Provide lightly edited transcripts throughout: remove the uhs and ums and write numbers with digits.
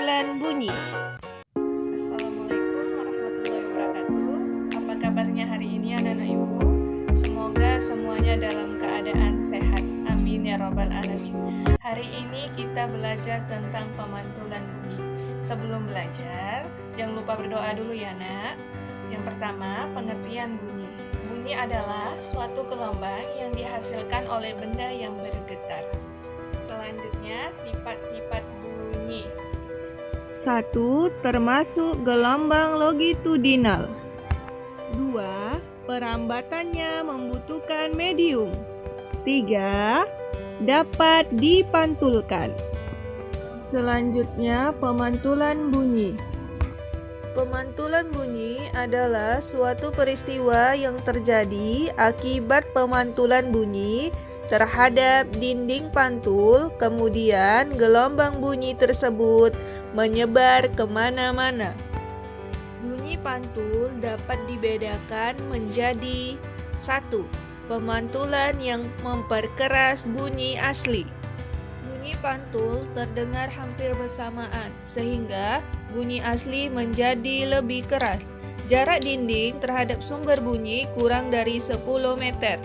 Pemantulan bunyi. Assalamualaikum warahmatullahi wabarakatuh. Apa kabarnya hari ini anak-anak ibu? Semoga semuanya dalam keadaan sehat. Amin ya robbal alamin. Hari ini kita belajar tentang pemantulan bunyi. Sebelum belajar, jangan lupa berdoa dulu ya nak. Yang pertama, pengertian bunyi. Bunyi adalah suatu gelombang yang dihasilkan oleh benda yang bergetar. Selanjutnya, sifat-sifat bunyi. 1. Termasuk gelombang longitudinal. 2. Perambatannya membutuhkan medium. 3. Dapat dipantulkan. Selanjutnya, pemantulan bunyi. Pemantulan bunyi adalah suatu peristiwa yang terjadi akibat pemantulan bunyi terhadap dinding pantul, kemudian gelombang bunyi tersebut menyebar kemana-mana. Bunyi pantul dapat dibedakan menjadi 1. Pemantulan yang memperkeras bunyi asli. Bunyi pantul terdengar hampir bersamaan, sehingga bunyi asli menjadi lebih keras. Jarak dinding terhadap sumber bunyi kurang dari 10 meter.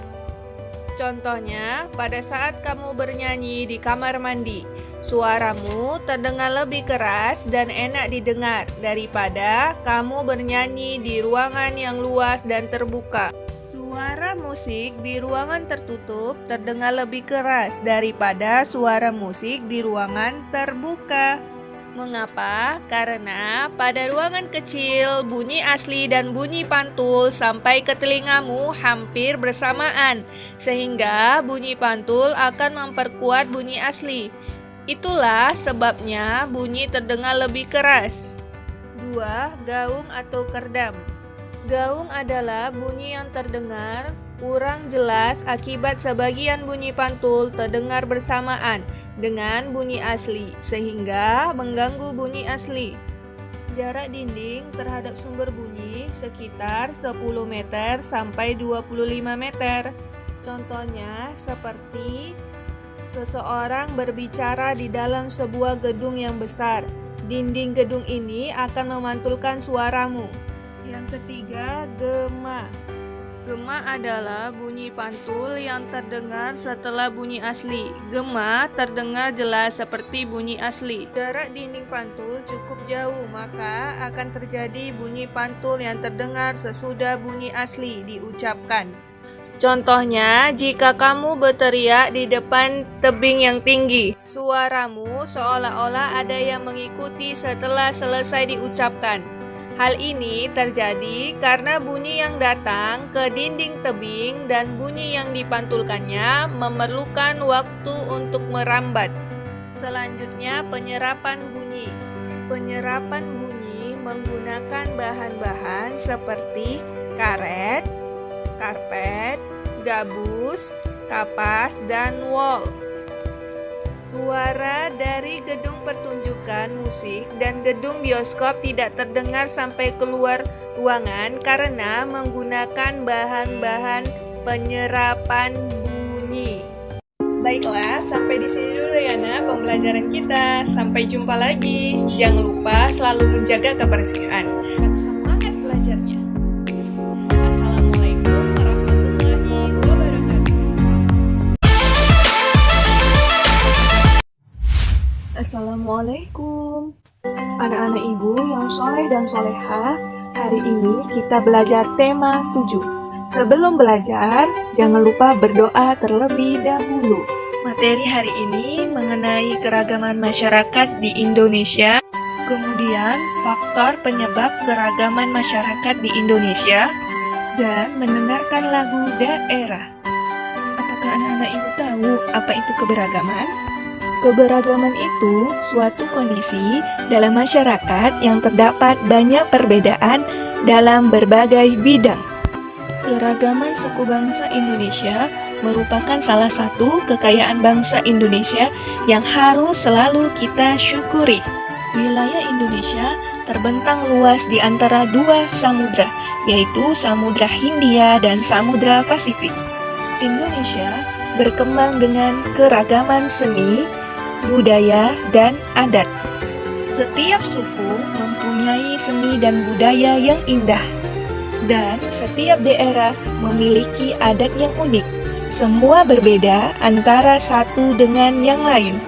Contohnya, pada saat kamu bernyanyi di kamar mandi, suaramu terdengar lebih keras dan enak didengar daripada kamu bernyanyi di ruangan yang luas dan terbuka. Suara musik di ruangan tertutup terdengar lebih keras daripada suara musik di ruangan terbuka. Mengapa? Karena pada ruangan kecil, bunyi asli dan bunyi pantul sampai ke telingamu hampir bersamaan, sehingga bunyi pantul akan memperkuat bunyi asli. Itulah sebabnya bunyi terdengar lebih keras. 2. Gaung atau kerdam. Gaung adalah bunyi yang terdengar kurang jelas akibat sebagian bunyi pantul terdengar bersamaan dengan bunyi asli, sehingga mengganggu bunyi asli. Jarak dinding terhadap sumber bunyi sekitar 10 meter sampai 25 meter. Contohnya seperti seseorang berbicara di dalam sebuah gedung yang besar. Dinding gedung ini akan memantulkan suaramu. Yang ketiga, gema. Gema adalah bunyi pantul yang terdengar setelah bunyi asli. Gema terdengar jelas seperti bunyi asli. Jarak dinding pantul cukup jauh, maka akan terjadi bunyi pantul yang terdengar sesudah bunyi asli diucapkan. Contohnya, jika kamu berteriak di depan tebing yang tinggi, suaramu seolah-olah ada yang mengikuti setelah selesai diucapkan. Hal ini terjadi karena bunyi yang datang ke dinding tebing dan bunyi yang dipantulkannya memerlukan waktu untuk merambat. Selanjutnya, penyerapan bunyi. Penyerapan bunyi menggunakan bahan-bahan seperti karet, karpet, gabus, kapas, dan wol. Suara dari gedung pertunjukan musik dan gedung bioskop tidak terdengar sampai keluar ruangan karena menggunakan bahan-bahan penyerapan bunyi. Baiklah, sampai di sini dulu ya nak pembelajaran kita. Sampai jumpa lagi. Jangan lupa selalu menjaga kebersihan. Semangat belajarnya. Assalamualaikum warahmatullahi wabarakatuh. Assalamualaikum anak-anak ibu yang soleh dan soleha. Hari ini kita belajar tema 7. Sebelum belajar, jangan lupa berdoa terlebih dahulu. Materi hari ini mengenai keragaman masyarakat di Indonesia, kemudian faktor penyebab keragaman masyarakat di Indonesia, dan mendengarkan lagu daerah. Apakah anak-anak ibu tahu apa itu keberagaman? Keberagaman itu suatu kondisi dalam masyarakat yang terdapat banyak perbedaan dalam berbagai bidang. Keragaman suku bangsa Indonesia merupakan salah satu kekayaan bangsa Indonesia yang harus selalu kita syukuri. Wilayah Indonesia terbentang luas di antara dua samudra, yaitu Samudra Hindia dan Samudra Pasifik. Indonesia berkembang dengan keragaman seni, budaya, dan adat. Setiap suku mempunyai seni dan budaya yang indah, dan setiap daerah memiliki adat yang unik. Semua berbeda antara satu dengan yang lain.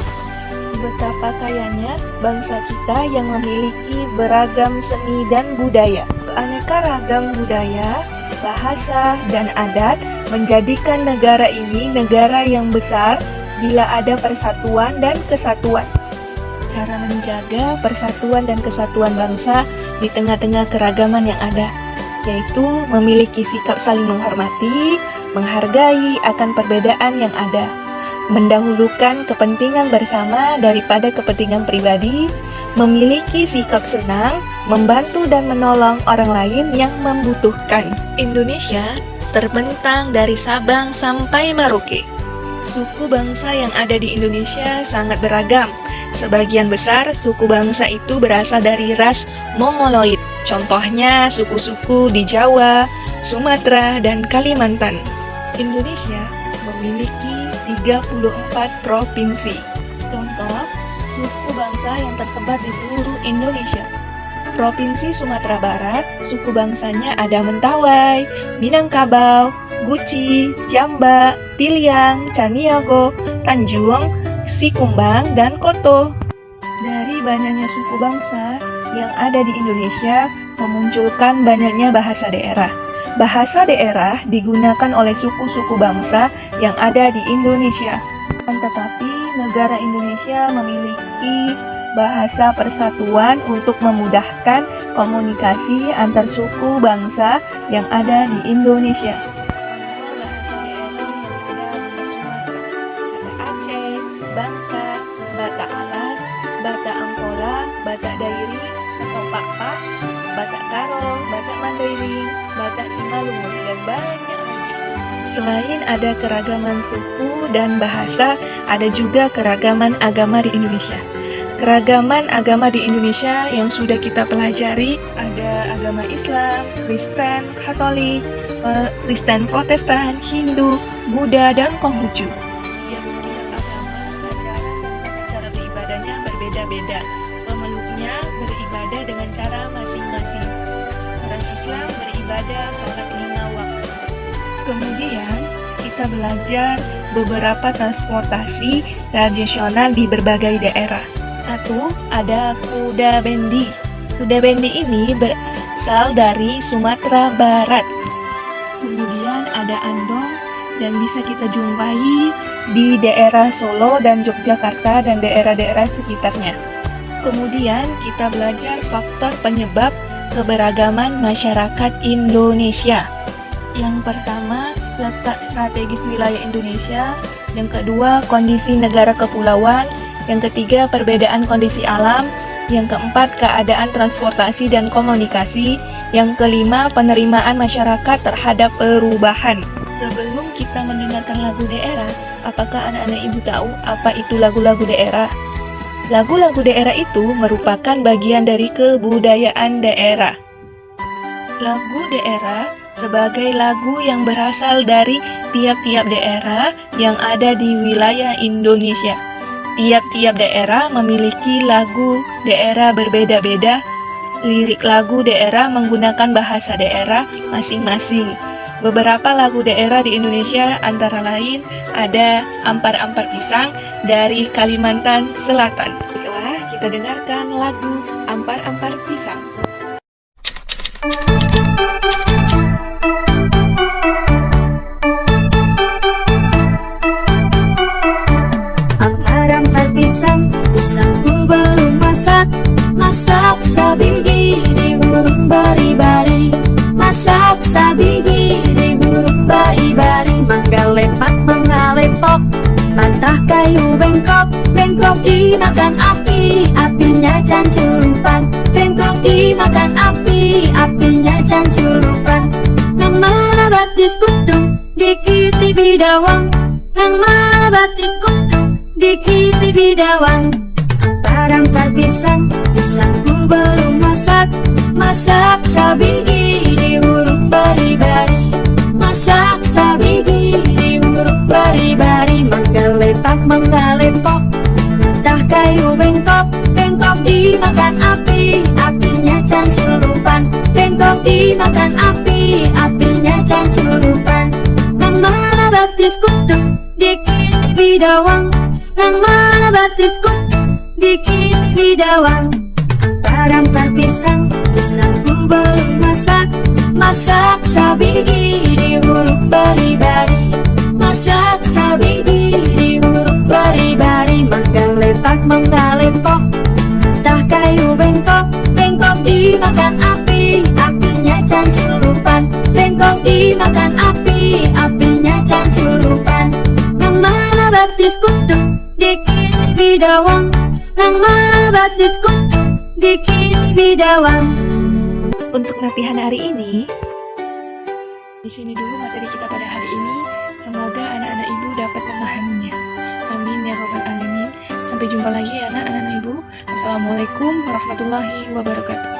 Betapa kayanya bangsa kita yang memiliki beragam seni dan budaya. Aneka ragam budaya, bahasa, dan adat menjadikan negara ini negara yang besar bila ada persatuan dan kesatuan. Cara menjaga persatuan dan kesatuan bangsa di tengah-tengah keragaman yang ada, yaitu memiliki sikap saling menghormati, menghargai akan perbedaan yang ada, mendahulukan kepentingan bersama daripada kepentingan pribadi, memiliki sikap senang, membantu dan menolong orang lain yang membutuhkan. Indonesia terbentang dari Sabang sampai Merauke. Suku bangsa yang ada di Indonesia sangat beragam. Sebagian besar suku bangsa itu berasal dari ras Mongoloid. Contohnya suku-suku di Jawa, Sumatera, dan Kalimantan. Indonesia memiliki 34 provinsi. Contoh, suku bangsa yang tersebar di seluruh Indonesia. Provinsi Sumatera Barat, suku bangsanya ada Mentawai, Minangkabau, Guci, Jamba, Piliang, Caniago, Tanjung, Sikumbang, dan Koto. Dari banyaknya suku bangsa yang ada di Indonesia memunculkan banyaknya bahasa daerah. Bahasa daerah digunakan oleh suku-suku bangsa yang ada di Indonesia. Tetapi negara Indonesia memiliki bahasa persatuan untuk memudahkan komunikasi antar suku bangsa yang ada di Indonesia. Bahasa daerah yang ada di Sumatera ada Aceh, Bangka, Batak Alas, Batak Angkola, Batak Dairi atau Pak-Pak, Batak Karo, Batak Mandailing, Batak Simalungun, dan banyak lagi. Selain ada keragaman suku dan bahasa, ada juga keragaman agama di Indonesia. Keragaman agama di Indonesia yang sudah kita pelajari ada agama Islam, Kristen, Katolik, Kristen Protestan, Hindu, Buddha, dan Konghucu. Tiap-tiap agama, ajaran, dan tata cara beribadahnya berbeda-beda. Pemeluknya beribadah dengan cara masing-masing. Orang Islam beribadah sholat 5 waktu. Kemudian kita belajar beberapa transportasi tradisional di berbagai daerah. 1. Ada kuda bendi. Kuda bendi ini berasal dari Sumatera Barat. Kemudian ada andong dan bisa kita jumpai di daerah Solo dan Yogyakarta dan daerah-daerah sekitarnya. Kemudian kita belajar faktor penyebab keberagaman masyarakat Indonesia. Yang pertama, letak strategis wilayah Indonesia. Yang kedua, kondisi negara kepulauan. Yang ketiga, perbedaan kondisi alam. Yang keempat, keadaan transportasi dan komunikasi. Yang kelima, penerimaan masyarakat terhadap perubahan. Sebelum kita mendengarkan lagu daerah, apakah anak-anak ibu tahu apa itu lagu-lagu daerah? Lagu-lagu daerah itu merupakan bagian dari kebudayaan daerah. Lagu daerah sebagai lagu yang berasal dari tiap-tiap daerah yang ada di wilayah Indonesia. Tiap-tiap daerah memiliki lagu daerah berbeda-beda. Lirik lagu daerah menggunakan bahasa daerah masing-masing. Beberapa lagu daerah di Indonesia antara lain ada Ampar-Ampar Pisang dari Kalimantan Selatan. Baiklah, kita dengarkan lagu Ampar-Ampar Pisang. Pisangku belum masak, masak sabigi di hurung bari-bari, masak sabigi di hurung bari-bari. Mangga lepat mengalepok, bantah kayu bengkok, bengkok dimakan api, apinya canculupan. Bengkok dimakan api, apinya canculupan. Nang mana batis kutung, dikiti bidawang. Nang mana batis kutung, dikiti bidawang. Ampar-ampar pisang, pisangku belum masak, masak sabigi di hurung bari-bari, masak sabigi di hurung bari-bari. Mangga lepak, mangga lepok, bantah kayu bengkok, bengkok dimakan dimakan api, apinya canculupan. Bengkok dimakan api, apinya canculupan. Nama batis kutu dikini bidawang. Nama batis kutu dikini bidawang. Tarampan pisang, pisangku belum masak. Masak sabigi diuruk bari-bari. Masak sabigi diuruk bari-bari. Mangga lepok, tah kayu bengkok. Bengkok dimakan api, apinya canculupan. Bengkok dimakan api, apinya canculupan. Nama batis kutu dikini bidawang. Nama batis kutu dikini bidawang. Untuk latihan hari ini, di sini dulu materi kita pada hari ini. Semoga anak-anak ibu dapat memahaminya. Amin ya robbal alamin. Sampai jumpa lagi ya anak-anak ibu. Assalamualaikum warahmatullahi wabarakatuh.